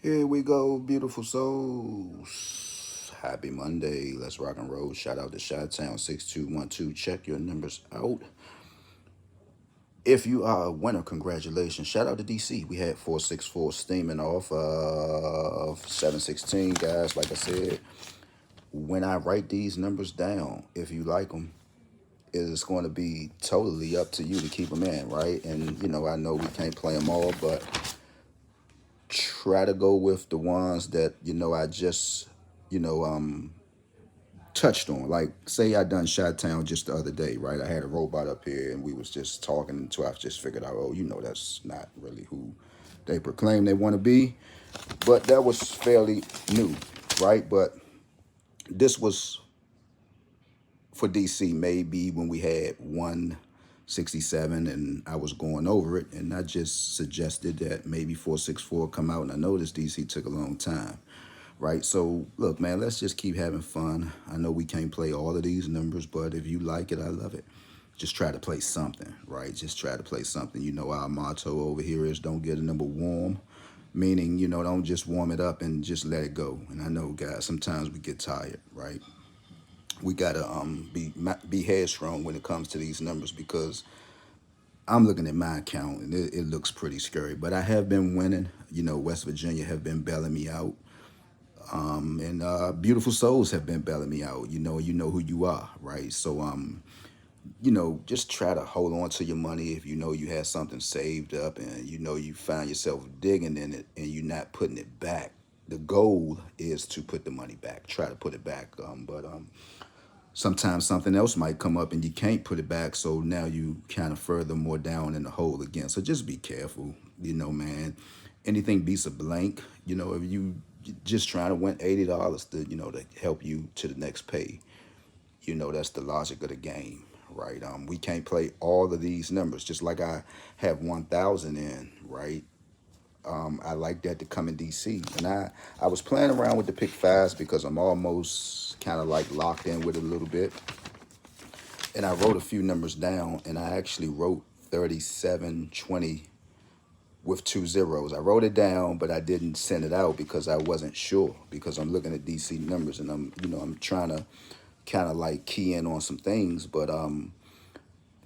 Here we go, beautiful souls. Happy Monday. Let's rock and roll. Shout out to Chi Town 6212. Check your numbers out. If you are a winner, congratulations. Shout out to DC. We had 464 steaming off of 716, guys. Like I said, when I write these numbers down, if you like them, it is going to be totally up to you to keep them in, right? And, I know we can't play them all, but try to go with the ones that, I just, you know, um, touched on. Like, say I done Shot Town just the other day, right? I had a robot up here and we was just talking until I just figured out, oh, that's not really who they proclaim they want to be. But that was fairly new, right? But this was for DC maybe when we had 167 and I was going over it and I just suggested that maybe 464 come out, and I noticed DC took a long time. Right. So look, man, let's just keep having fun. I know we can't play all of these numbers, but if you like it, I love it. Just try to play something, right? Just try to play something. Our motto over here is don't get a number warm, meaning, don't just warm it up and just let it go. And I know, guys, sometimes we get tired, right? We gotta be headstrong when it comes to these numbers, because I'm looking at my account and it looks pretty scary. But I have been winning. West Virginia have been bailing me out. And beautiful souls have been bailing me out. You know who you are, right? So just try to hold on to your money if you know you have something saved up and you find yourself digging in it and you're not putting it back. The goal is to put the money back. Try to put it back. But sometimes something else might come up and you can't put it back. So now you kind of further more down in the hole again. So just be careful, man. Anything beats a blank. If you just trying to win $80 to, to help you to the next pay, that's the logic of the game, right? We can't play all of these numbers. Just like I have 1,000 in, right? I like that to come in DC. And I was playing around with the pick fives because I'm almost kind of like locked in with it a little bit. And I wrote a few numbers down, and I actually wrote 3720 with two zeros. I wrote it down, but I didn't send it out because I wasn't sure, because I'm looking at DC numbers and I'm trying to kind of like key in on some things. But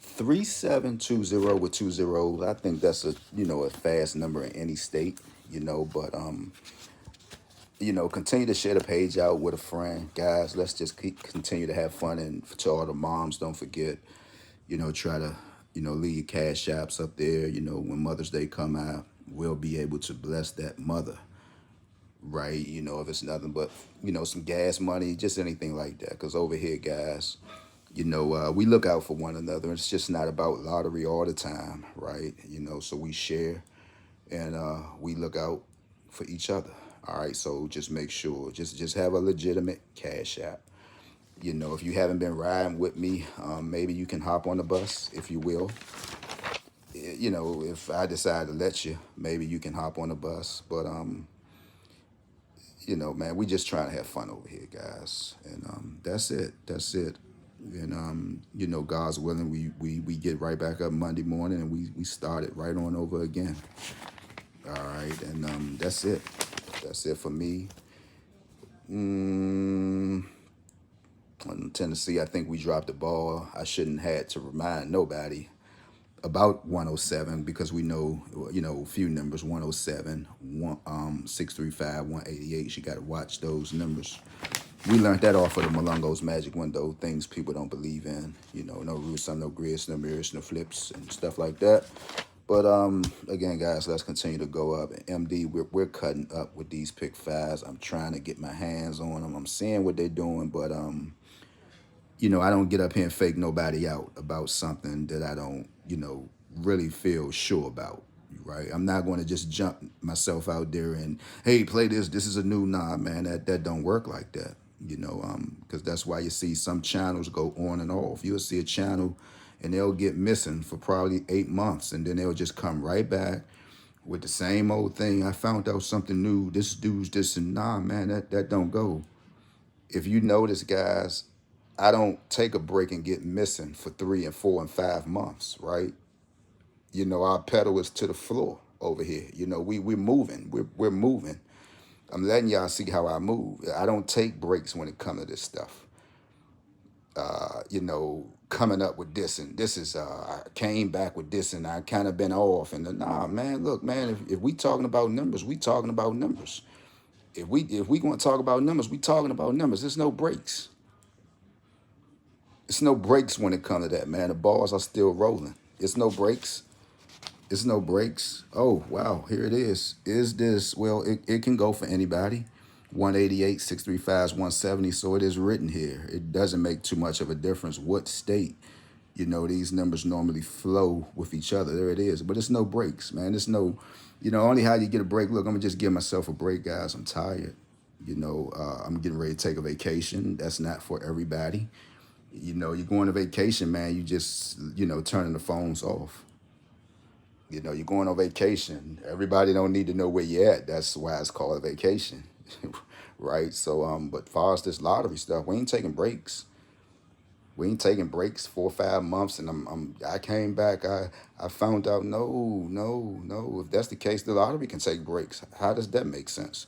3720 with two zeros, I think that's a fast number in any state, but continue to share the page out with a friend. Guys, let's just continue to have fun. And to all the moms, don't forget, try to, leave your cash apps up there. When Mother's Day come out, we'll be able to bless that mother, right? If it's nothing but, some gas money, just anything like that. Because over here, guys, we look out for one another. It's just not about lottery all the time, right? So we share and we look out for each other. All right, so just make sure, just have a legitimate cash app. If you haven't been riding with me, maybe you can hop on the bus, if you will. If I decide to let you, maybe you can hop on the bus. But man, we just trying to have fun over here, guys, and that's it. That's it. And God's willing, we get right back up Monday morning and we start it right on over again. All right, and that's it. That's it for me. In Tennessee, I think we dropped the ball. I shouldn't had to remind nobody about 107, because we know, a few numbers: 107, 635, 188. You got to watch those numbers. We learned that off of the Malungo's magic window, things people don't believe in. No roots, no grids, no mirrors, no flips, and stuff like that. But again, guys, let's continue to go up. MD, we're cutting up with these pick fives. I'm trying to get my hands on them. I'm seeing what they're doing, but I don't get up here and fake nobody out about something that I don't, really feel sure about. Right? I'm not going to just jump myself out there and, hey, play this. This is a new, nah, man. That don't work like that. Because that's why you see some channels go on and off. You'll see a channel and they'll get missing for probably 8 months, and then they'll just come right back with the same old thing. I found out something new. This dude's this, and nah, man, that don't go. If you notice, guys, I don't take a break and get missing for 3 and 4 and 5 months, right? Our pedal is to the floor over here. We're moving. We're moving. I'm letting y'all see how I move. I don't take breaks when it comes to this stuff. Coming up with this and this is I came back with this and I kind of been off and nah, man. Look, man. If we talking about numbers, we talking about numbers. If we going to talk about numbers, we talking about numbers. There's no breaks. It's no breaks when it comes to that, man. The balls are still rolling. It's no breaks. It's no breaks. Oh, wow. Here it is. Is this, well, it can go for anybody. 188, 635, 170. So it is written here. It doesn't make too much of a difference what state. These numbers normally flow with each other. There it is. But it's no breaks, man. It's no, only how you get a break. Look, I'm going to just give myself a break, guys. I'm tired. I'm getting ready to take a vacation. That's not for everybody. You're going on vacation, man. You just, turning the phones off. You're going on vacation. Everybody don't need to know where you're at. That's why it's called a vacation, right? So, but far as this lottery stuff, we ain't taking breaks. We ain't taking breaks 4 or 5 months, and I came back. I found out no, no, no. If that's the case, the lottery can take breaks. How does that make sense?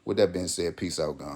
With that being said, peace out, gone.